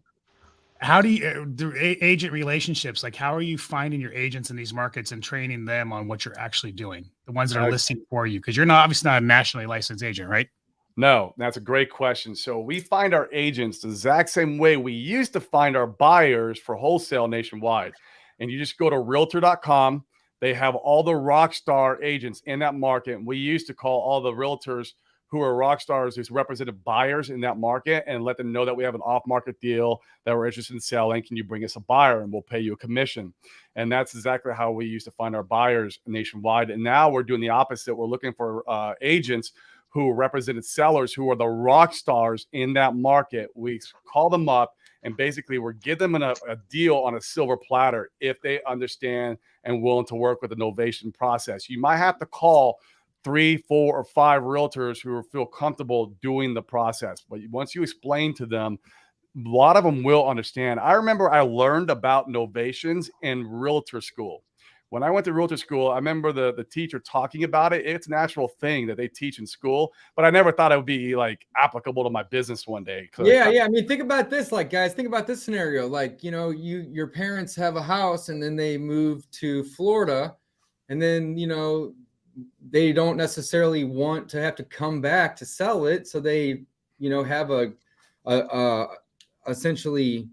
How do you do agent relationships? Like, how are you finding your agents in these markets and training them on what you're actually doing? The ones that are listing for you, because you're obviously not a nationally licensed agent, right? No, that's a great question. So we find our agents the exact same way we used to find our buyers for wholesale nationwide. And you just go to realtor.com. They have all the rock star agents in that market. We used to call all the realtors who are rock stars who's represented buyers in that market and let them know that we have an off-market deal that we're interested in selling. Can you bring us a buyer and we'll pay you a commission? And that's exactly how we used to find our buyers nationwide. And now we're doing the opposite. We're looking for agents who represented sellers who are the rock stars in that market. We call them up and basically we're giving them a deal on a silver platter if they understand and willing to work with the Novation process. You might have to call 3, 4, or 5 realtors who feel comfortable doing the process. But once you explain to them, a lot of them will understand. I remember I learned about novations in realtor school. When I went to realtor school, I remember the teacher talking about it. It's an actual thing that they teach in school, but I never thought it would be like applicable to my business one day. Yeah. I mean, think about this, like, guys, think about this scenario. Like, your parents have a house and then they move to Florida, and then, they don't necessarily want to have to come back to sell it. So they, have essentially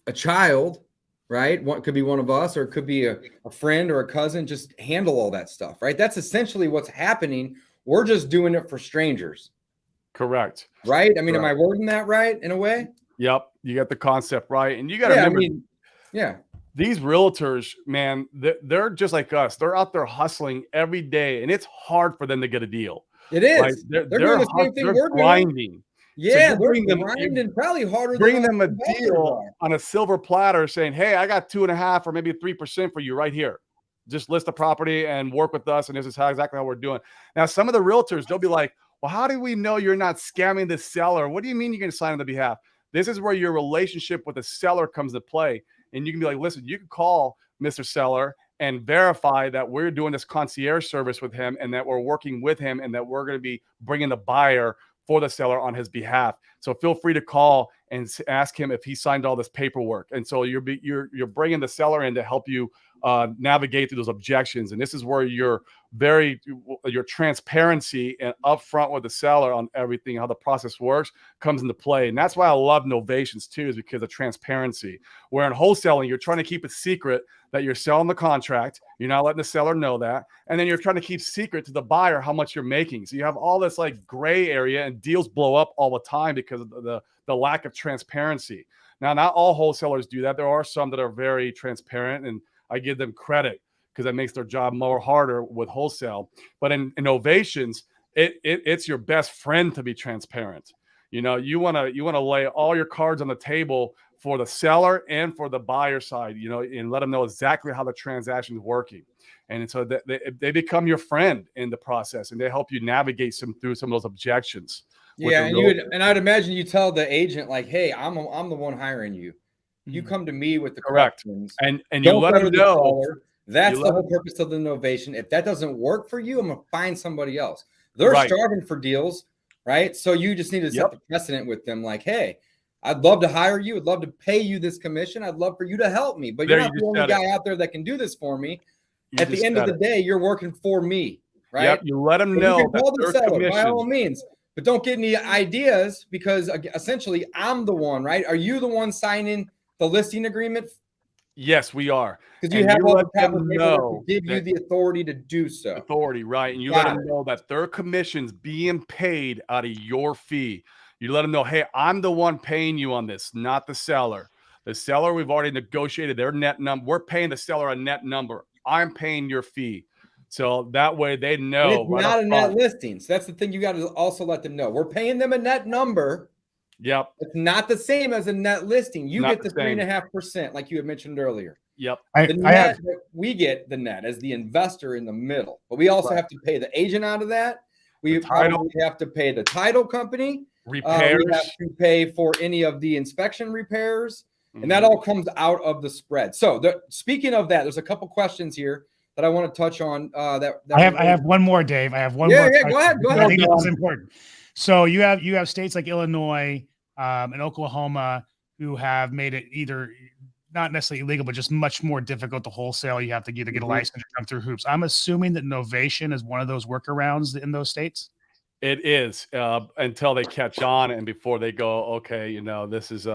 a child, right? What could be one of us, or it could be a friend or a cousin, just handle all that stuff, right? That's essentially what's happening. We're just doing it for strangers. Correct. Right? I mean, Am I wording that right in a way? Yep. You got the concept right. And you got to remember, these realtors, man, they're just like us. They're out there hustling every day, and it's hard for them to get a deal. It is. Like, they're doing the same thing we're grinding. Yeah, so they're grinding probably harder. Bring them a deal on a silver platter saying, hey, I got 2.5% or maybe 3% for you right here. Just list the property and work with us, and this is exactly how we're doing. Now, some of the realtors, they'll be like, well, how do we know you're not scamming the seller? What do you mean you're going to sign on the behalf? This is where your relationship with the seller comes to play. And you can be like, listen, you can call Mr. Seller and verify that we're doing this concierge service with him and that we're working with him and that we're going to be bringing the buyer for the seller on his behalf. So feel free to call and ask him if he signed all this paperwork. And so you're bringing the seller in to help you navigate through those objections. And this is where your transparency and upfront with the seller on everything, how the process works, comes into play. And that's why I love novations too, is because of transparency. Where in wholesaling, you're trying to keep it secret that you're selling the contract. You're not letting the seller know that. And then you're trying to keep secret to the buyer how much you're making. So you have all this like gray area, and deals blow up all the time because of the lack of transparency. Now, not all wholesalers do that. There are some that are very transparent, and I give them credit because that makes their job more harder with wholesale. But in novations, it's your best friend to be transparent. You want to lay all your cards on the table for the seller and for the buyer side, and let them know exactly how the transaction is working. And so they become your friend in the process, and they help you navigate through some of those objections. Yeah, and I'd imagine you tell the agent like, "Hey, I'm the one hiring you. You come to me with the questions, and you let them know." That's the whole purpose of the Novation. If that doesn't work for you, I'm gonna find somebody else. They're starving for deals, right? So you just need to set the precedent with them. Like, hey, I'd love to hire you. I'd love to pay you this commission. I'd love for you to help me. But you're not the only guy out there that can do this for me. At the end of the day, you're working for me, right? Yep, you let them know that their commission, by all means, but don't get any ideas because essentially I'm the one, right? Are you the one signing the listing agreement? Yes, we are. Because you And have you all let the proper them paperwork know to give you that- the authority to do so. authority, right? And you Got let them it. know that their commission's being paid out of your fee. You let them know, hey, I'm the one paying you on this, not the seller. The seller, we've already negotiated their net number. We're paying the seller a net number. I'm paying your fee. So that way they And know it's right not up a front. net listing. So that's the thing you got to also let them know. We're paying them a net number. Yep. It's not the same as a net listing. You Not get the the same. 3.5%, like you had mentioned earlier. Yep. The net, we get the net as the investor in the middle, but we also have to pay the agent out of that. We probably have to pay the title company. Repairs. We have to pay for any of the inspection repairs, and that all comes out of the spread. So, speaking of that, there's a couple questions here that I want to touch on. I have one more, Dave. I have one more. Yeah, go ahead. I think this is important. So you have states like Illinois and Oklahoma who have made it either not necessarily illegal, but just much more difficult to wholesale. You have to either get a license or jump through hoops. I'm assuming that Novation is one of those workarounds in those states. It is until they catch on and before they go, okay, this is,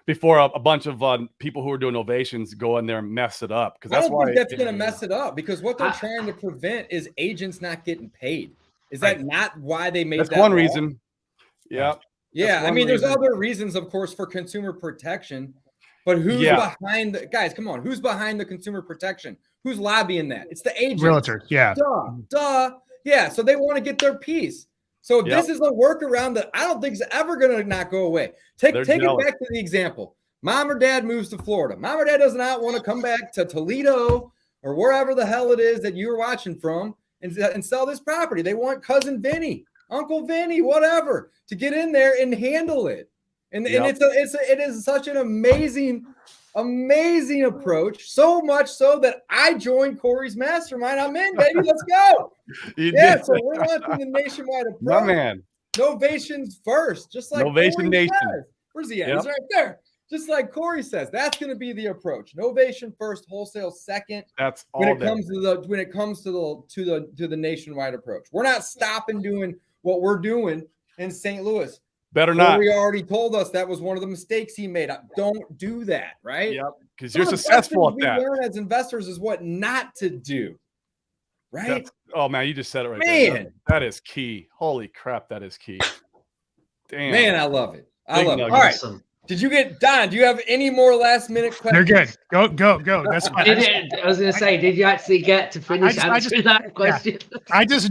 before a bunch of people who are doing Novations go in there and mess it up. Because that's why that's going to mess it up, because what they're trying to prevent is agents not getting paid. Is that not why they made that? That's one reason. Yeah. Yeah. I mean, there's other reasons, of course, for consumer protection, but who's behind the guys? Come on. Who's behind the consumer protection? Who's lobbying that? It's the agents. Realtors. Yeah. Duh. Yeah. So they want to get their piece. So this is a workaround that I don't think is ever going to not go away. Take it back to the example. Mom or dad moves to Florida. Mom or dad does not want to come back to Toledo or wherever the hell it is that you're watching from and sell this property. They want cousin Vinny, Uncle Vinny, whatever, to get in there and handle it. And it is such an amazing approach. So much so that I joined Corey's mastermind. I'm in, baby. Let's go. So we're launching the nationwide approach. My man. Novations first, just like Novation Corey Nation. says. Where's he at? He's right there. Just like Corey says, that's going to be the approach. Novation first, wholesale second. That's all. When it comes to the nationwide approach, we're not stopping doing what we're doing in St. Louis. Better not. Corey already told us that was one of the mistakes he made. Don't do that, right? Yep. Because you're successful at that. We learn as investors is what not to do. Right? Oh man, you just said it right there. That is key. Holy crap, that is key. Damn. Man, I love it. I love it. All right. Awesome. Did you get Don? Do you have any more last minute questions? They're good. Go. That's fine. I was going to say, did you actually get to finish answering that question? Yeah. I just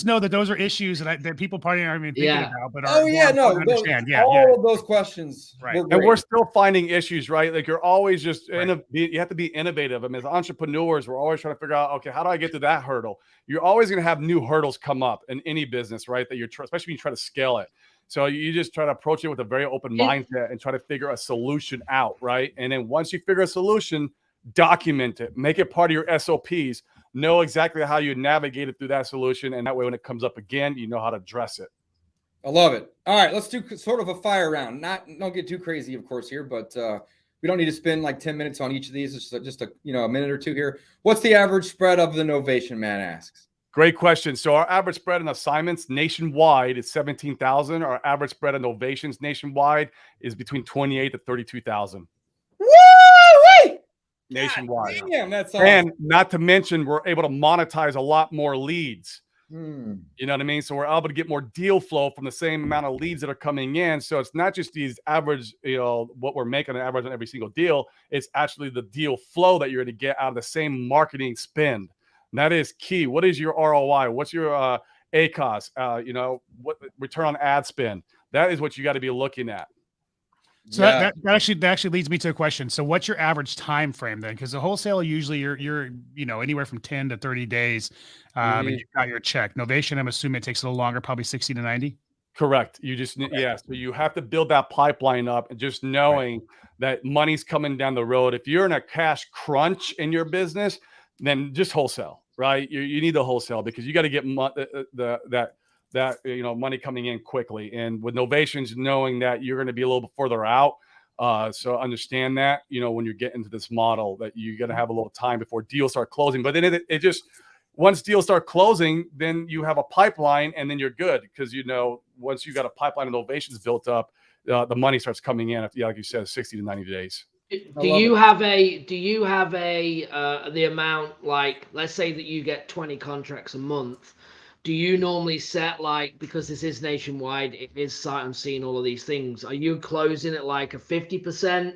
know that those are issues that people probably aren't even thinking about. But understand. All of those questions. Right. And we're still finding issues, right? Like you're always just you have to be innovative. I mean, as entrepreneurs, we're always trying to figure out, okay, how do I get to that hurdle? You're always going to have new hurdles come up in any business, right? That especially when you try to scale it. So you just try to approach it with a very open mindset and try to figure a solution out, right? And then once you figure a solution, document it, make it part of your SOPs, know exactly how you navigate it through that solution. And that way, when it comes up again, you know how to address it. I love it. All right, let's do sort of a fire round. Don't get too crazy, of course, here, but we don't need to spend like 10 minutes on each of these. It's just a minute or two here. What's the average spread of the Novation, man asks? Great question. So our average spread in assignments nationwide is 17,000. Our average spread in Novations nationwide is between 28 to 32,000. Woo! Nationwide. God damn, that's awesome. And not to mention, we're able to monetize a lot more leads. You know what I mean? So we're able to get more deal flow from the same amount of leads that are coming in. So it's not just these average, what we're making an average on every single deal. It's actually the deal flow that you're going to get out of the same marketing spend. And that is key. What is your ROI? What's your ACOS? What return on ad spend? That is what you got to be looking at. So that actually leads me to a question. So what's your average time frame then? Because the wholesale usually you're anywhere from 10 to 30 days, and you've got your check. Novation, I'm assuming it takes a little longer, probably 60 to 90. Correct. You just So you have to build that pipeline up, and just knowing that money's coming down the road. If you're in a cash crunch in your business, then just wholesale. Right, you need the wholesale because you got to get money coming in quickly. And with Novations, knowing that you're going to be a little bit further out, so understand that when you get into this model that you're going to have a little time before deals start closing. But then once deals start closing, then you have a pipeline, and then you're good because once you got a pipeline of novations built up, the money starts coming in. Like you said, 60 to 90 days. Do you have the amount, like, let's say that you get 20 contracts a month? Do you normally set, like, because this is nationwide, it is sight unseen, all of these things, are you closing at like a 50%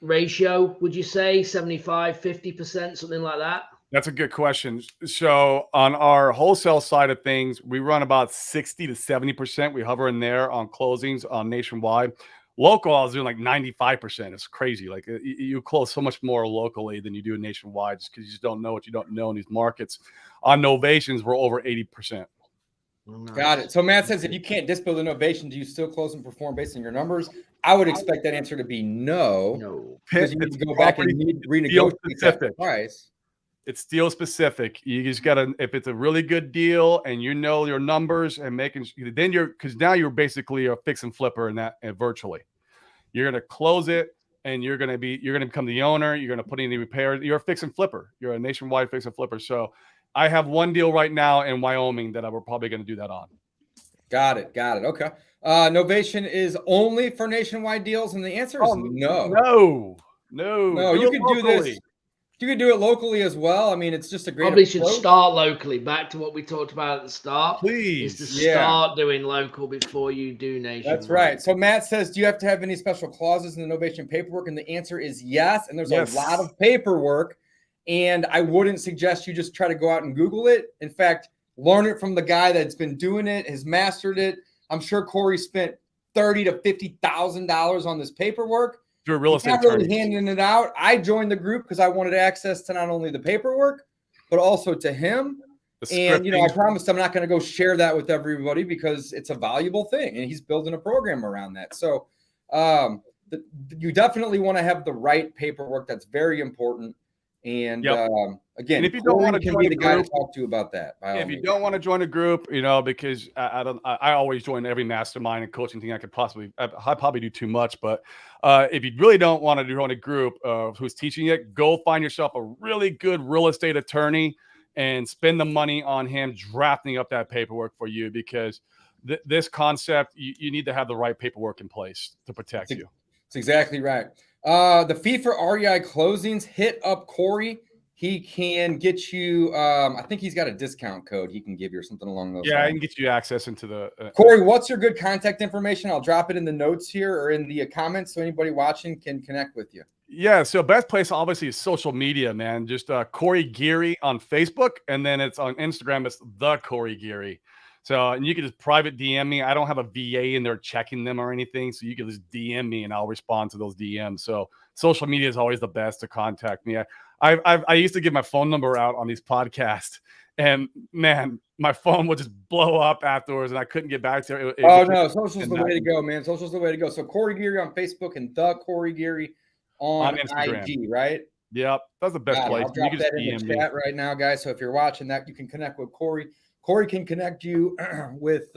ratio, would you say 75, 50%, something like that? That's a good question. So on our wholesale side of things, we run about 60 to 70%. We hover in there on closings on nationwide. Local, I was doing like 95%. It's crazy. Like you close so much more locally than you do nationwide just because you just don't know what you don't know in these markets. On novations, we're over 80%. Got it. So Matt says, if you can't disbuild a novation, do you still close and perform based on your numbers? I would expect that answer to be no. No. Because you need to go back and renegotiate that price. It's deal specific. You just gotta, if it's a really good deal and you know your numbers and because now you're basically a fix and flipper in that virtually. You're gonna close it and you're gonna become the owner. You're gonna put in the repairs. You're a fix and flipper. You're a nationwide fix and flipper. So I have one deal right now in Wyoming that we're probably gonna do that on. Got it. Okay. Novation is only for nationwide deals, and the answer is no. No. You can do this. You can do it locally as well. I mean, it's just a great Probably should start locally. Back to what we talked about at the start. Please. Is to start doing local before you do nationwide. That's right. So Matt says, do you have to have any special clauses in the novation paperwork? And the answer is yes. And there's a lot of paperwork. And I wouldn't suggest you just try to go out and Google it. In fact, learn it from the guy that's been doing it, has mastered it. I'm sure Corey spent $30,000 to $50,000 on this paperwork. You're a real estate attorney. Not really handing it out. I joined the group because I wanted access to not only the paperwork, but also to him. And, I promised I'm not going to go share that with everybody because it's a valuable thing. And he's building a program around that. So you definitely want to have the right paperwork. That's very important. And again, if you don't want to be the guy to talk to about that. If you don't want to join a group, because I always join every mastermind and coaching thing I could possibly. I probably do too much, but if you really don't want to join a group who's teaching it, go find yourself a really good real estate attorney and spend the money on him drafting up that paperwork for you because this concept you need to have the right paperwork in place to protect you. That's exactly right. The fee for REI closings, hit up Corey. He can get you, I think he's got a discount code he can give you or something along those lines. Yeah, I can get you access into the... Corey, what's your good contact information? I'll drop it in the notes here or in the comments so anybody watching can connect with you. Yeah, so best place obviously is social media, man. Just Corey Geary on Facebook, and then it's on Instagram. It's the Corey Geary. So, and you can just private DM me. I don't have a VA in there checking them or anything. So you can just DM me and I'll respond to those DMs. So social media is always the best to contact me. I used to give my phone number out on these podcasts and man, my phone would just blow up afterwards and I couldn't get back to it. No, social's the way to go, man. Social's the way to go. So Corey Geary on Facebook and the Corey Geary on Instagram. IG, right? Yep. That's the best place. I'll drop that in the chat right now, guys. So if you're watching that, you can connect with Corey. Corey can connect you with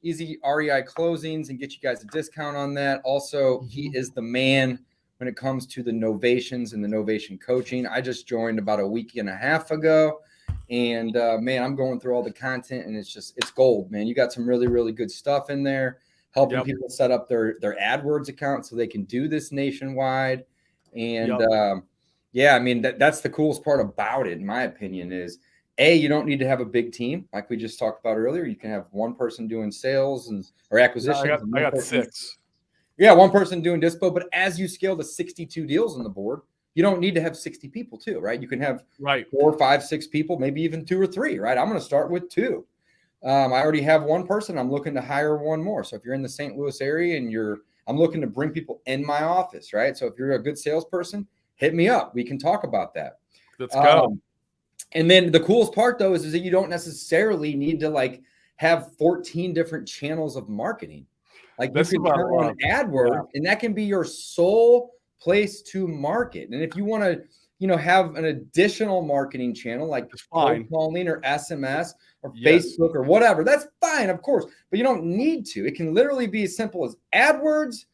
easy REI closings and get you guys a discount on that. Also, he is the man when it comes to the novations and the novation coaching. I just joined about a week and a half ago. And, man, I'm going through all the content, and it's gold, man. You got some really, really good stuff in there, helping people set up their AdWords account so they can do this nationwide. And, I mean, that's the coolest part about it, in my opinion, is – you don't need to have a big team like we just talked about earlier. You can have one person doing sales or acquisitions. I got 6. Yeah, one person doing dispo. But as you scale to 62 deals on the board, you don't need to have 60 people too, right? You can have 4, 5, 6 people, maybe even 2 or 3, right? I'm going to start with 2. I already have one person. I'm looking to hire one more. So if you're in the St. Louis area and I'm looking to bring people in my office, right? So if you're a good salesperson, hit me up. We can talk about that. Let's go. And then the coolest part, though, is that you don't necessarily need to have 14 different channels of marketing. You can turn on AdWords, and that can be your sole place to market. And if you want to, have an additional marketing channel like cold calling or SMS or Facebook or whatever, that's fine, of course. But you don't need to. It can literally be as simple as AdWords,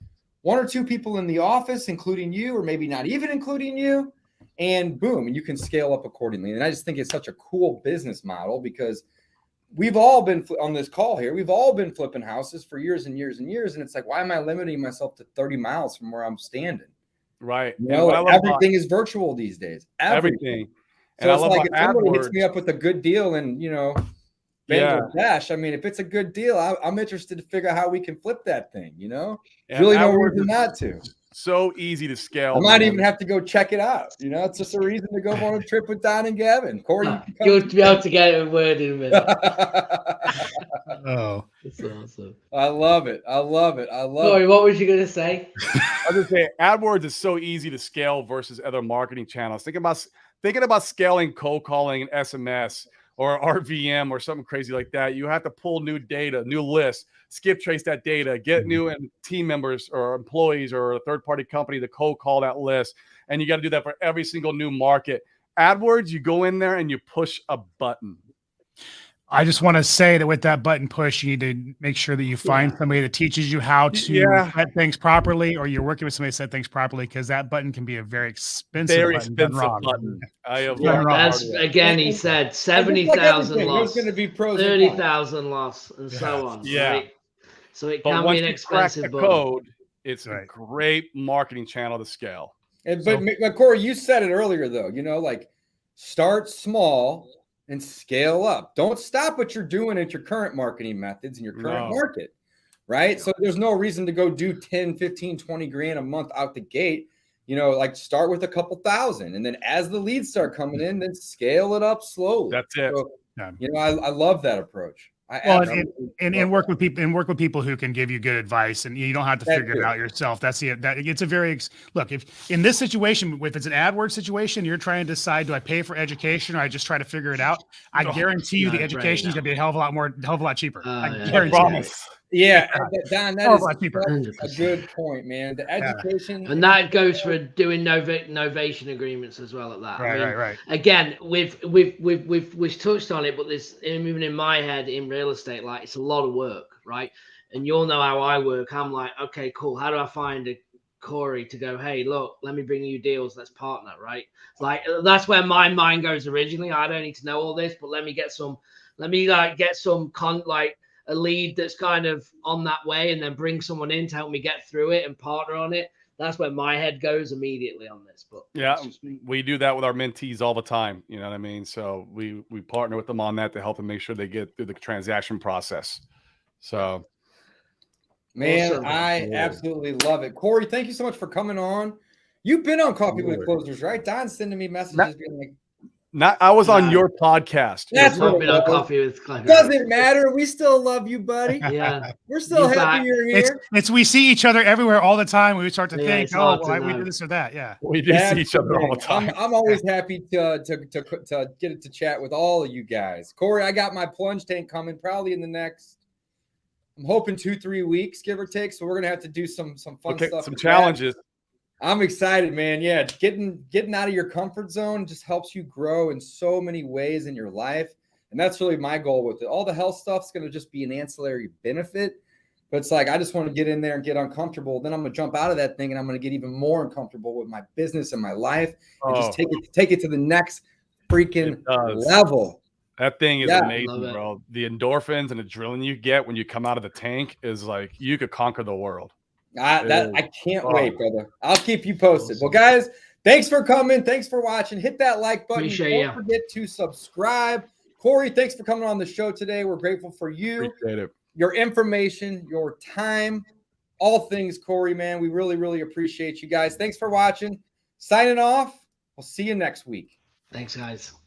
1 or 2 people in the office, including you, or maybe not even including you. and boom, and you can scale up accordingly. And I just think it's such a cool business model because we've all been on this call here. We've all been flipping houses for years and years and years. And it's like, why am I limiting myself to 30 miles from where I'm standing? Right. You know, everything is virtual these days. Everything. And So it's I love like if somebody AdWords hits me up with a good deal and, you know, Bangladesh, I mean, if it's a good deal, I'm interested to figure out how we can flip that thing, you know? And Really no AdWords reason not to. So easy to scale. I might even have to go check it out. You know, it's just a reason to go on a trip with Don and Gavin. Corey, you'll be able to get a word in a minute. Oh, That's awesome. I love it. Corey, what was you going to say? I was just saying, AdWords is so easy to scale versus other marketing channels. Thinking about scaling cold calling and SMS or RVM or something crazy like that. You have to pull new data, new lists, skip trace that data, get new team members or employees or a third-party company to cold call that list. And you got to do that for every single new market. AdWords, you go in there and you push a button. I just want to say that with that button push, you need to make sure that you find somebody that teaches you how to set things properly, or you're working with somebody to set things properly, because that button can be a very expensive button. That's again, he said 70,000 loss, 30,000 loss, and so on. Yeah. Right? So it can be an expensive code. It's a great marketing channel to scale. But Corey, you said it earlier, though. You know, like start small and scale up. Don't stop what you're doing at your current marketing methods in your current market, right? So there's no reason to go do 10, 15, 20 grand a month out the gate. You know, like start with a couple thousand. And then as the leads start coming in, then scale it up slowly. That's it. So, you know, I love that approach. And work with people who can give you good advice, and you don't have to figure it out yourself. That's it's a very look. If in this situation, if it's an AdWords situation, you're trying to decide, do I pay for education or I just try to figure it out? I guarantee you the education is going to be a hell of a lot cheaper. I guarantee it. Yeah, Don, that is a good point, man. The education, and that goes for doing novation agreements as well. At that, right. Again, we've touched on it, but there's even in my head in real estate, like it's a lot of work, right? And you'll know how I work. I'm like, okay, cool. How do I find a Corey to go? Hey, look, let me bring you deals. Let's partner, right? Like that's where my mind goes originally. I don't need to know all this, but let me get some a lead that's kind of on that way, and then bring someone in to help me get through it and partner on it. That's where my head goes immediately on this. But yeah, we do that with our mentees all the time. You know what I mean? So we partner with them on that to help them make sure they get through the transaction process. So, man, awesome. I absolutely love it. Corey, thank you so much for coming on. You've been on Coffee with Closers, right? Don's sending me messages being like, I was on your podcast. That's what been on Coffee with Closers. Doesn't matter. We still love you, buddy. Yeah, we're still happy you're here. It's we see each other everywhere all the time. We start to think, we do this or that. Yeah, we do see each other all the time. I'm always happy to get it to chat with all of you guys. Corey, I got my plunge tank coming probably in the next. I'm hoping 2-3 weeks, give or take. So we're gonna have to do some fun stuff. Some challenges. I'm excited, man. Yeah, getting out of your comfort zone just helps you grow in so many ways in your life. And that's really my goal with it. All the health stuff's going to just be an ancillary benefit. But it's like, I just want to get in there and get uncomfortable. Then I'm going to jump out of that thing and I'm going to get even more uncomfortable with my business and my life and just take it to the next freaking level. That thing is amazing, bro. The endorphins and adrenaline you get when you come out of the tank is like, you could conquer the world. I can't wait, brother. I'll keep you posted. Well, guys, thanks for coming. Thanks for watching. Hit that like button. Don't forget to subscribe. Corey, thanks for coming on the show today. We're grateful for you. Appreciate it. Your information, your time, all things, Corey, man. We really, really appreciate you guys. Thanks for watching. Signing off. We'll see you next week. Thanks, guys.